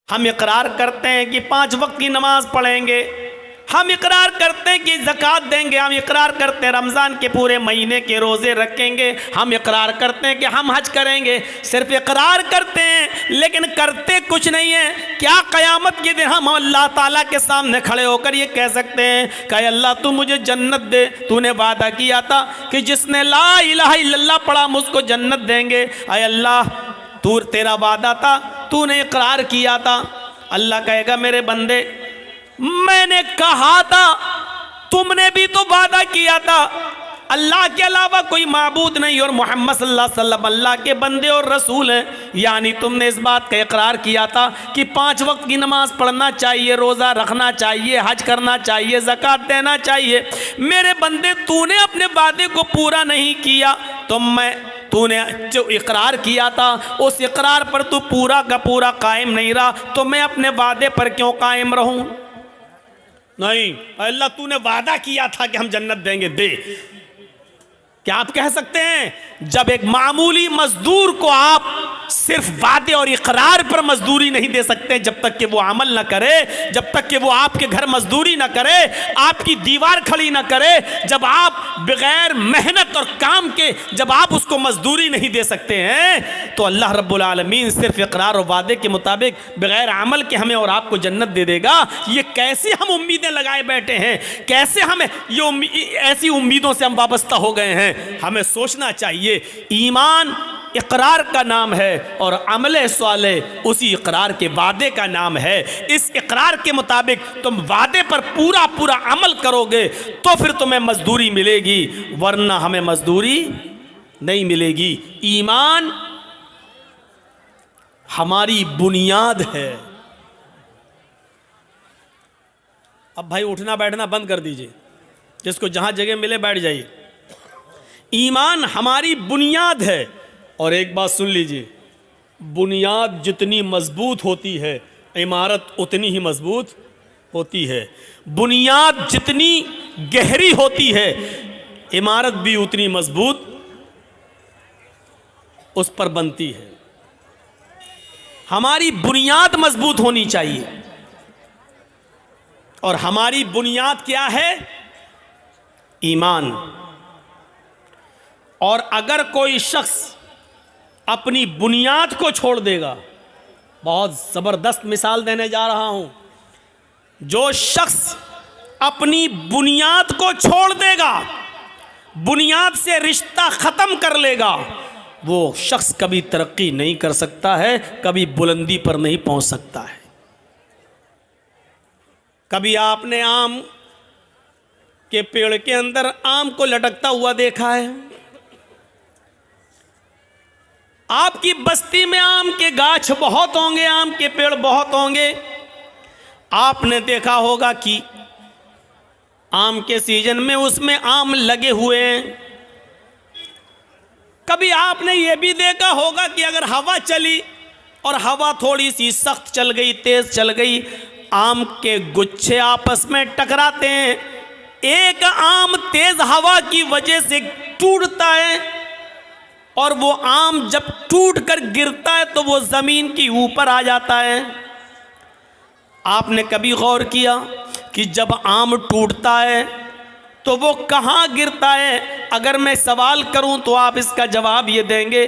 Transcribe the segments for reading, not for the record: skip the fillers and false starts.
हम इकरार करते हैं कि 5 वक्त की नमाज पढ़ेंगे, हम इकरार करते हैं कि ज़कात देंगे, हम इकरार करते हैं रमज़ान के पूरे महीने के रोज़े रखेंगे, हम इकरार करते हैं कि हम हज करेंगे। सिर्फ इकरार करते हैं लेकिन करते कुछ नहीं है। क्या क़यामत के दिन हम अल्लाह ताला के सामने खड़े होकर ये कह सकते हैं कि अल्लाह तू मुझे जन्नत दे, तूने वादा किया था कि जिसने ला इलाहा इल्लल्लाह पढ़ा हम उसको जन्नत देंगे। अय अल्लाह तू, तेरा वादा था, तूने इकरार किया था। अल्लाह कहेगा मेरे बंदे मैंने कहा था, तुमने भी तो वादा किया था अल्लाह के अलावा कोई माबूद नहीं और मोहम्मद सल्लल्लाहु अलैहि वसल्लम अल्लाह के बंदे और रसूल हैं। यानी तुमने इस बात का इकरार किया था कि 5 वक्त की नमाज पढ़ना चाहिए, रोज़ा रखना चाहिए, हज करना चाहिए, ज़कात देना चाहिए। मेरे बंदे तूने अपने वादे को पूरा नहीं किया, तो तूने जो इकरार किया था उस इकरार पर तू पूरा का पूरा कायम नहीं रहा, तो मैं अपने वादे पर क्यों कायम रहूं? नहीं, अल्लाह तूने वादा किया था कि हम जन्नत देंगे, दे। क्या आप कह सकते हैं जब एक मामूली मजदूर को आप सिर्फ वादे और इकरार पर मजदूरी नहीं दे सकते, जब तक कि वो अमल ना करे, जब तक कि वो आपके घर मजदूरी ना करे, आपकी दीवार खड़ी ना करे, जब आप बगैर मेहनत और काम के जब आप उसको मजदूरी नहीं दे सकते हैं, तो अल्लाह रब्बुल आलमीन सिर्फ इकरार और वादे के मुताबिक बगैर अमल के हमें और आपको जन्नत दे देगा। ये कैसे हम उम्मीदें लगाए बैठे हैं, कैसे हमें ये ऐसी उम्मीदों से हम वाबस्ता हो गए हैं। हमें सोचना चाहिए ईमान इकरार का नाम है और अमले स्वाले उसी इकरार के वादे का नाम है। इस इकरार के मुताबिक तुम वादे पर पूरा पूरा अमल करोगे तो फिर तुम्हें मजदूरी मिलेगी, वरना हमें मजदूरी नहीं मिलेगी। ईमान हमारी बुनियाद है। अब भाई उठना बैठना बंद कर दीजिए, जिसको जहां जगह मिले बैठ जाइए। ईमान हमारी बुनियाद है। और एक बात सुन लीजिए, बुनियाद जितनी मजबूत होती है इमारत उतनी ही मजबूत होती है। बुनियाद जितनी गहरी होती है इमारत भी उतनी मजबूत उस पर बनती है। हमारी बुनियाद मजबूत होनी चाहिए। और हमारी बुनियाद क्या है? ईमान। और अगर कोई शख्स अपनी बुनियाद को छोड़ देगा, बहुत ज़बरदस्त मिसाल देने जा रहा हूं, जो शख्स अपनी बुनियाद को छोड़ देगा, बुनियाद से रिश्ता ख़त्म कर लेगा, वो शख्स कभी तरक्की नहीं कर सकता है, कभी बुलंदी पर नहीं पहुंच सकता है। कभी आपने आम के पेड़ के अंदर आम को लटकता हुआ देखा है? आपकी बस्ती में आम के गाछ बहुत होंगे, आम के पेड़ बहुत होंगे। आपने देखा होगा कि आम के सीजन में उसमें आम लगे हुए हैं। कभी आपने ये भी देखा होगा कि अगर हवा चली और हवा थोड़ी सी सख्त चल गई, तेज चल गई, आम के गुच्छे आपस में टकराते हैं। एक आम तेज हवा की वजह से टूटता है और वो आम जब टूट कर गिरता है तो वो ज़मीन की ऊपर आ जाता है। आपने कभी गौर किया कि जब आम टूटता है तो वो कहाँ गिरता है? अगर मैं सवाल करूं तो आप इसका जवाब ये देंगे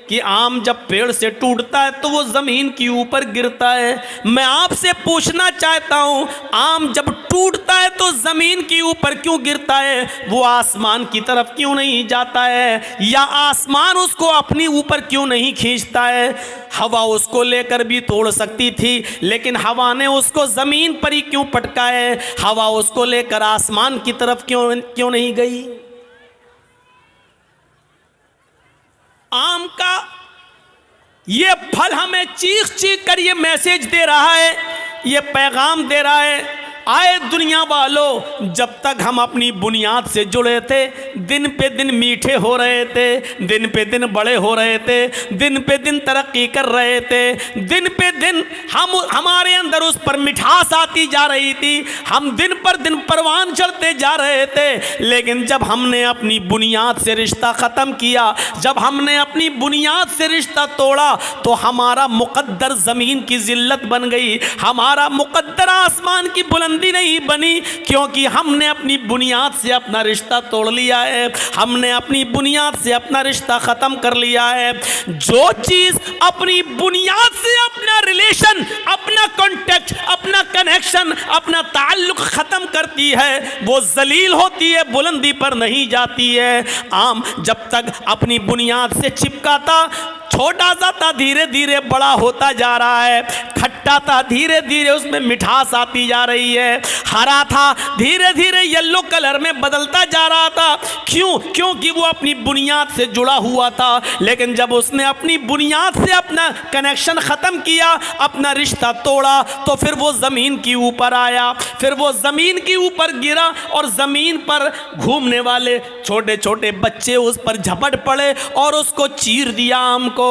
कि आम जब पेड़ से टूटता है तो वो ज़मीन के ऊपर गिरता है। मैं आपसे पूछना चाहता हूँ, आम जब टूटता है तो ज़मीन के ऊपर क्यों गिरता है? वो आसमान की तरफ क्यों नहीं जाता है? या आसमान उसको अपनी ऊपर क्यों नहीं खींचता है? हवा उसको लेकर भी तोड़ सकती थी, लेकिन हवा ने उसको ज़मीन पर ही क्यों पटका है? हवा उसको लेकर आसमान की तरफ क्यों नहीं गई? आम का ये फल हमें चीख चीख कर ये मैसेज दे रहा है, ये पैगाम दे रहा है आए दुनिया वालों, जब तक हम अपनी बुनियाद से जुड़े थे, दिन पे दिन मीठे हो रहे थे, दिन पे दिन बड़े हो रहे थे, दिन पे दिन तरक्की कर रहे थे, दिन पे दिन हमारे अंदर उस पर मिठास आती जा रही थी, हम दिन पर दिन परवान चढ़ते जा रहे थे। लेकिन जब हमने अपनी बुनियाद से रिश्ता ख़त्म किया, जब हमने अपनी बुनियाद से रिश्ता तोड़ा, तो हमारा मुक़द्दर ज़मीन की ज़िल्लत बन गई, हमारा मुक़द्दर आसमान की बुलंदी नहीं बनी, क्योंकि हमने अपनी बुनियाद से अपना रिश्ता तोड़ लिया है, हमने अपनी बुनियाद से अपना रिश्ता ख़त्म कर लिया है। जो चीज़ अपनी बुनियाद से अपना रिलेशन, अपना कॉन्टेक्ट, अपना कनेक्शन, अपना ताल्लुक़ ख़त्म करती है, वो जलील होती है, बुलंदी पर नहीं जाती है। आम जब तक अपनी बुनियाद से चिपकाता, छोटा सा था, धीरे धीरे बड़ा होता जा रहा है, खट्टा था, धीरे धीरे उसमें मिठास आती जा रही है, हरा था, धीरे धीरे येलो कलर में बदलता जा रहा था। क्यों? क्योंकि वो अपनी बुनियाद से जुड़ा हुआ था। लेकिन जब उसने अपनी बुनियाद से अपना कनेक्शन ख़त्म किया, अपना रिश्ता तोड़ा, तो फिर वो ज़मीन के ऊपर आया, फिर वो ज़मीन के ऊपर गिरा और ज़मीन पर घूमने वाले छोटे छोटे बच्चे उस पर झपट पड़े और उसको चीर दिया, आम को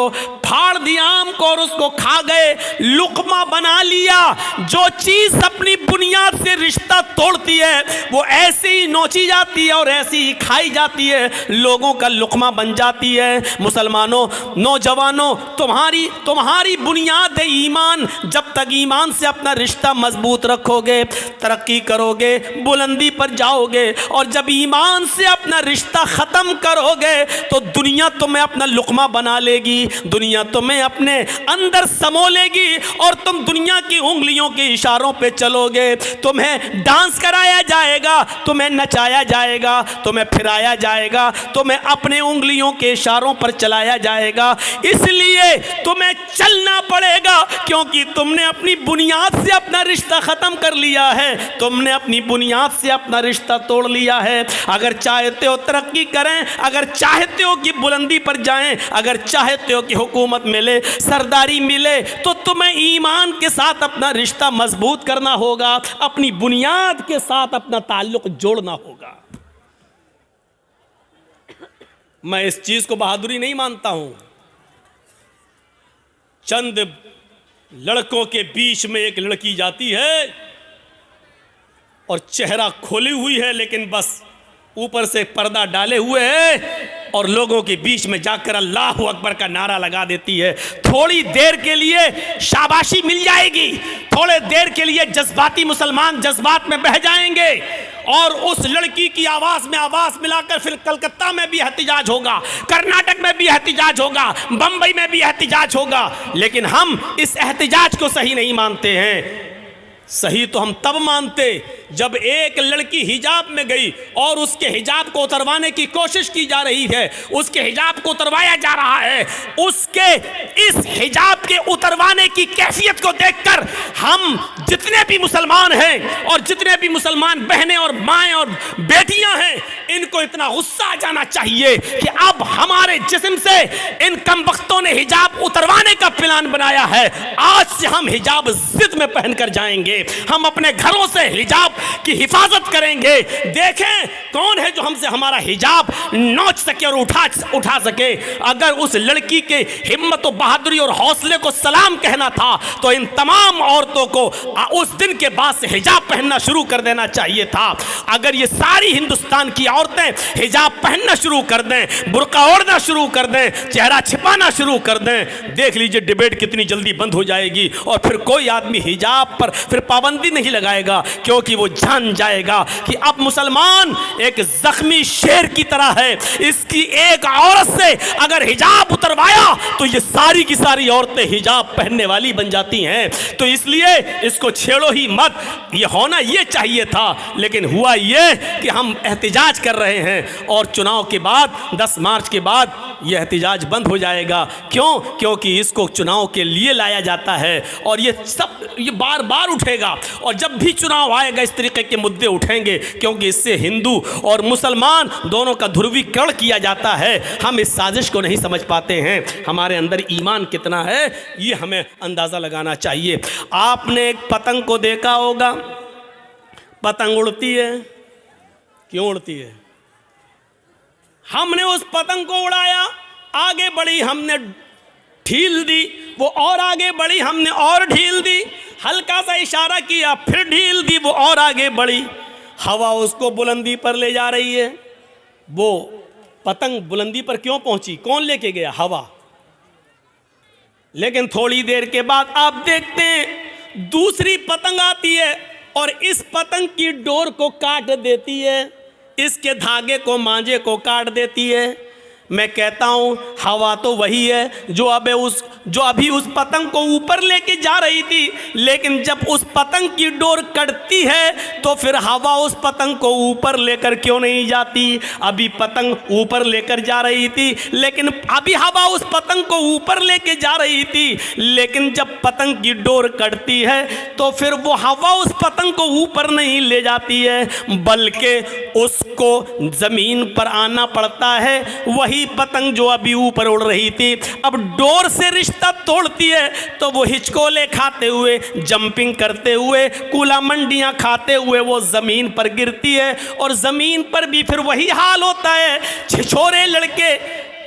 फाड़ दिया, आम को, और उसको खा गए, लुक़मा बना लिया। जो चीज़ अपनी बुनियाद से रिश्ता तोड़ती है, वो ऐसे ही नोची जाती है और ऐसी ही खाई जाती है, लोगों का लुक़मा बन जाती है। मुसलमानों, नौजवानों, तुम्हारी बुनियाद है ईमान। जब तक ईमान से अपना रिश्ता मजबूत रखोगे, तरक्की करोगे, बुलंदी पर जाओगे, और जब ईमान से अपना रिश्ता ख़त्म करोगे, तो दुनिया तुम्हें अपना लुक़मा बना लेगी, दुनिया तुम्हें अपने अंदर समो लेगी, और तुम दुनिया की उंगलियों के इशारों पे चलोगे। तुम्हें डांस कराया जाएगा, तुम्हें नचाया जाएगा, तुम्हें फिराया जाएगा, तुम्हें अपने उंगलियों के इशारों पर चलाया जाएगा। इसलिए तुम्हें चलना पड़ेगा, क्योंकि तुमने अपनी बुनियाद से अपना रिश्ता ख़त्म कर लिया है, तुमने अपनी बुनियाद से अपना रिश्ता तोड़ लिया है। अगर चाहते हो तरक्की करें, अगर चाहते हो कि बुलंदी पर जाएं, अगर चाहते हो कि हुकूमत मिले, सरदारी मिले, तो तुम्हें ईमान के साथ अपना रिश्ता मजबूत करना होगा, अपनी बुनियाद के साथ अपना ताल्लुक जोड़ना होगा। मैं इस चीज को बहादुरी नहीं मानता हूं। चंद लड़कों के बीच में एक लड़की जाती है और चेहरा खोली हुई है, लेकिन बस ऊपर से पर्दा डाले हुए है, और लोगों के बीच में जाकर अल्लाह अकबर का नारा लगा देती है। थोड़ी देर के लिए शाबाशी मिल जाएगी, थोड़े देर के लिए जज्बाती मुसलमान जज्बात में बह जाएंगे, और उस लड़की की आवाज़ में आवाज़ मिलाकर फिर कलकत्ता में भी एहतिजाज होगा, कर्नाटक में भी एहतिजाज होगा, बम्बई में भी एहतिजाज होगा। लेकिन हम इस एहतिजाज को सही नहीं मानते हैं। सही तो हम तब मानते जब एक लड़की हिजाब में गई और उसके हिजाब को उतरवाने की कोशिश की जा रही है, उसके हिजाब को उतरवाया जा रहा है, उसके इस हिजाब के उतरवाने की कैफियत को देखकर हम जितने भी मुसलमान हैं और जितने भी मुसलमान बहनें और माएँ और बेटियां हैं, इनको इतना गुस्सा आ जाना चाहिए कि अब हमारे जिस्म से इन कमबख्तों ने हिजाब उतरवाने का प्लान बनाया है। आज से हम हिजाब जिद में पहनकर जाएंगे, हम अपने घरों से हिजाब की हिफाजत करेंगे। देखें कौन है जो हमसे हमारा हिजाब नोच सके और उठा सके। अगर उस लड़की के हिम्मत और बहादुरी और हौसले को सलाम कहना था, तो इन तमाम औरतों को उस दिन के बाद से हिजाब पहनना शुरू कर देना चाहिए था। अगर ये सारी हिंदुस्तान की औरतें हिजाब पहनना शुरू कर दें, बुर्का ओढ़ना शुरू कर दें, चेहरा छिपाना शुरू कर दें, देख लीजिए डिबेट कितनी जल्दी बंद हो जाएगी, और फिर कोई आदमी हिजाब पर फिर पाबंदी नहीं लगाएगा, क्योंकि वो जान जाएगा कि अब मुसलमान एक जख्मी शेर की तरह है। इसकी एक औरत से अगर हिजाब उतरवाया तो ये सारी की सारी औरतें हिजाब पहनने वाली बन जाती हैं। तो इसलिए इसको छेड़ो ही मत। ये होना ये चाहिए था, लेकिन हुआ ये कि हम एहतिजाज कर रहे हैं, और चुनाव के बाद 10 मार्च के बाद ये एहतिजाज बंद हो जाएगा। क्यों? क्योंकि इसको चुनाव के लिए लाया जाता है, और ये बार बार उठेगा, और जब भी चुनाव आएगा इस तरीके के मुद्दे उठेंगे, क्योंकि इससे हिंदू और मुसलमान दोनों का ध्रुवीकरण किया जाता है। हम इस साजिश को नहीं समझ पाते हैं। हमारे अंदर ईमान कितना है ये हमें अंदाज़ा लगाना चाहिए। आपने एक पतंग को देखा होगा, पतंग उड़ती है। क्यों उड़ती है? हमने उस पतंग को उड़ाया, आगे बढ़ी, हमने ढील दी, वो और आगे बढ़ी, हमने और ढील दी, हल्का सा इशारा किया, फिर ढील दी, वो और आगे बढ़ी। हवा उसको बुलंदी पर ले जा रही है। वो पतंग बुलंदी पर क्यों पहुंची? कौन लेके गया? हवा। लेकिन थोड़ी देर के बाद आप देखते हैं दूसरी पतंग आती है और इस पतंग की डोर को काट देती है, इसके धागे को, मांझे को काट देती है। मैं कहता हूं हवा तो वही है जो अभी उस पतंग को ऊपर लेके जा रही थी, लेकिन जब उस पतंग की डोर कटती है तो फिर हवा उस पतंग को ऊपर लेकर क्यों नहीं जाती? अभी पतंग ऊपर लेकर जा रही थी, लेकिन अभी हवा उस पतंग को ऊपर लेके जा रही थी, लेकिन जब पतंग की डोर कटती है तो फिर वो हवा उस पतंग को ऊपर नहीं ले जाती है, बल्कि उसको जमीन पर आना पड़ता है। वही पतंग जो अभी ऊपर उड़ रही थी अब डोर से रिश्ता तोड़ती है, तो वो हिचकोले खाते हुए, जंपिंग करते हुए, कूला मंडियां खाते हुए वो जमीन पर गिरती है। और जमीन पर भी फिर वही हाल होता है। छिछोरे लड़के,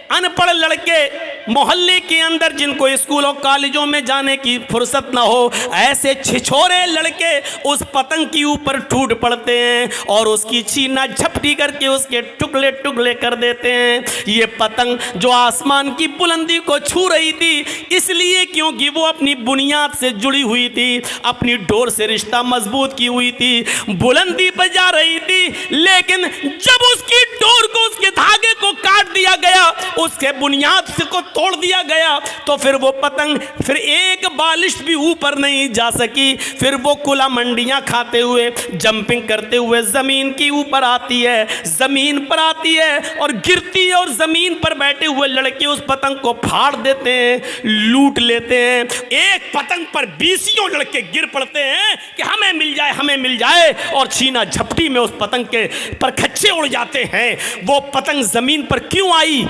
अनपढ़ लड़के मोहल्ले के अंदर, जिनको स्कूलों कॉलेजों में जाने की फुर्सत ना हो, ऐसे छिछोरे लड़के उस पतंग के ऊपर टूट पड़ते हैं और उसकी छीना झपटी करके उसके टुकड़े टुकड़े कर देते हैं। ये पतंग जो आसमान की बुलंदी को छू रही थी, इसलिए क्योंकि वो अपनी बुनियाद से जुड़ी हुई थी, अपनी डोर से रिश्ता मजबूत की हुई थी, बुलंदी पर जा रही थी। लेकिन जब उसकी डोर को, उसके धागे को काट दिया गया, उसके बुनियाद से को तोड़ दिया गया, तो फिर वो पतंग फिर एक बालिश भी ऊपर नहीं जा सकी। फिर वो कुला मंडियां खाते हुए, जंपिंग करते हुए जमीन के ऊपर आती है, जमीन पर आती है और गिरती है, और जमीन पर बैठे हुए लड़के उस पतंग को फाड़ देते हैं, लूट लेते हैं। एक पतंग पर 20 लड़के गिर पड़ते हैं कि हमें मिल जाए, हमें मिल जाए, और छीना झपटी में उस पतंग के पर खच्चे उड़ जाते हैं। वो पतंग जमीन पर क्यों आई?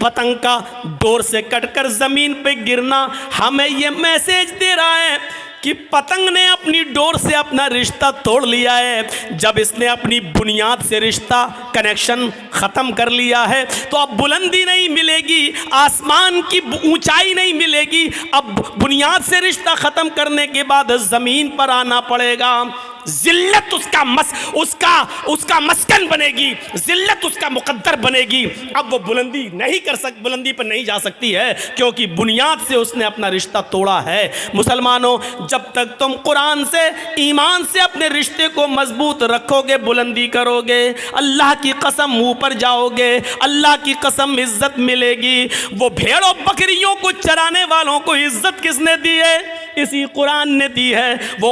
पतंग का डोर से कटकर जमीन पे गिरना हमें यह मैसेज दे रहा है कि पतंग ने अपनी डोर से अपना रिश्ता तोड़ लिया है। जब इसने अपनी बुनियाद से रिश्ता, कनेक्शन ख़त्म कर लिया है, तो अब बुलंदी नहीं मिलेगी, आसमान की ऊंचाई नहीं मिलेगी। अब बुनियाद से रिश्ता ख़त्म करने के बाद ज़मीन पर आना पड़ेगा। जिल्लत उसका मस्कन बनेगी, जिल्लत उसका मुकद्दर बनेगी। अब वो बुलंदी बुलंदी पर नहीं जा सकती है, क्योंकि बुनियाद से उसने अपना रिश्ता तोड़ा है। मुसलमानों, जब तक तुम कुरान से, ईमान से अपने रिश्ते को मजबूत रखोगे, बुलंदी करोगे, अल्लाह की कसम ऊपर जाओगे, अल्लाह की कसम इज्जत मिलेगी। वो भेड़ों बकरियों को चराने वालों को इज्जत किसने दी है? इसी कुरान ने दी है। वो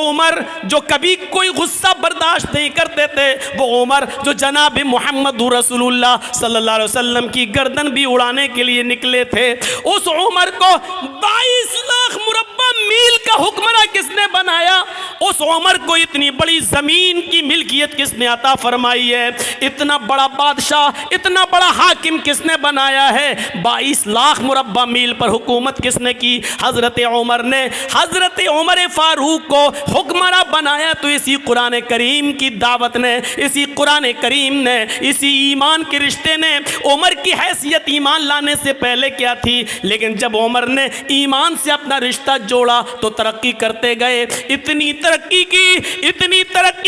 उमर जो कभी कोई गुस्सा बर्दाश्त नहीं करते थे, वो उमर जो जनाब मोहम्मद रसूलुल्लाह सल्लल्लाहु अलैहि वसल्लम की गर्दन भी उड़ाने के लिए निकले थे, उस उमर को 22 लाख मुरब्बा मील का हुक्मरान किसने बनाया? उस उमर को इतनी बड़ी जमीन की मिल्कियत किसने अता फरमाई है? इतना बड़ा बादशाह, इतना बड़ा हाकिम किसने बनाया है? 22 लाख मुरब्बा मील पर हुकूमत किसने की? हजरत उमर ने। हजरत उमर फारूक को हुक्मरान बनाया तो इसी कुरान करीम की दावत ने, इसी कुरान करीम ने, इसी ईमान के रिश्ते ने। उमर की हैसियत ईमान लाने से पहले क्या थी? लेकिन जब उमर ने ईमान से अपना रिश्ता जोड़ा तो तरक्की करते गए। इतनी तरक्की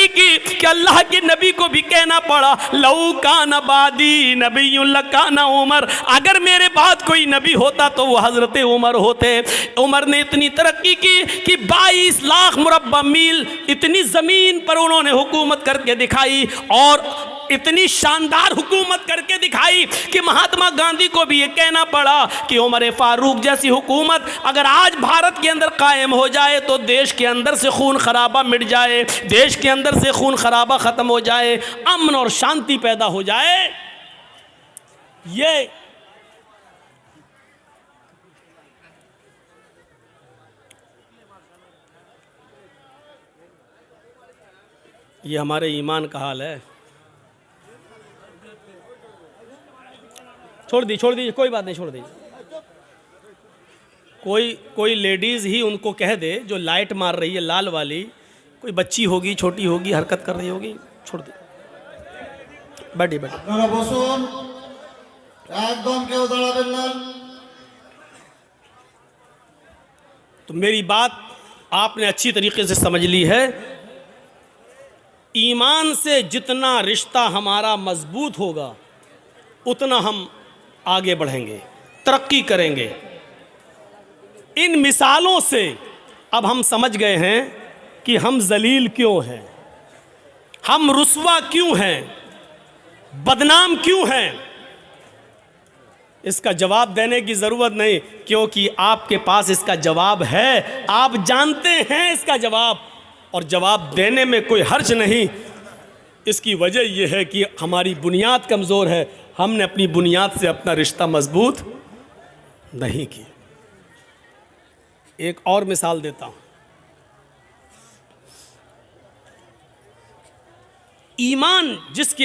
की कि अल्लाह के नबी को भी कहना पड़ा, लऊ कान बादी नबीयुन लकाना उमर, अगर मेरे बाद कोई नबी होता तो वो हजरत उमर होते। उमर ने इतनी तरक्की की कि 22 लाख मुरब्बा मील इतनी ज़मीन पर उन्होंने हुकूमत करके दिखाई, और इतनी शानदार हुकूमत करके दिखाई कि महात्मा गांधी को भी ये कहना पड़ा कि उमर फारूक जैसी हुकूमत अगर आज भारत के अंदर कायम हो जाए तो देश के अंदर से खून खराबा मिट जाए, देश के अंदर से खून खराबा ख़त्म हो जाए, अमन और शांति पैदा हो जाए। ये हमारे ईमान का हाल है। छोड़ दीजिए, कोई बात नहीं, छोड़ दीजिए। कोई लेडीज़ ही उनको कह दे जो लाइट मार रही है लाल वाली कोई बच्ची होगी, छोटी होगी, हरकत कर रही होगी, छोड़ दे, बैठिए बैठिए। আপনারা বসুন, একদম কেউ দাঁড়াবেন না। तो मेरी बात आपने अच्छी तरीके से समझ ली है। ईमान से जितना रिश्ता हमारा मजबूत होगा उतना हम आगे बढ़ेंगे, तरक्की करेंगे। इन मिसालों से अब हम समझ गए हैं कि हम जलील क्यों हैं, हम रुस्वा क्यों हैं, बदनाम क्यों हैं। इसका जवाब देने की ज़रूरत नहीं, क्योंकि आपके पास इसका जवाब है, आप जानते हैं इसका जवाब, और जवाब देने में कोई हर्ज नहीं। इसकी वजह यह है कि हमारी बुनियाद कमज़ोर है, हमने अपनी बुनियाद से अपना रिश्ता मजबूत नहीं किया। एक और मिसाल देता हूँ। ईमान जिसके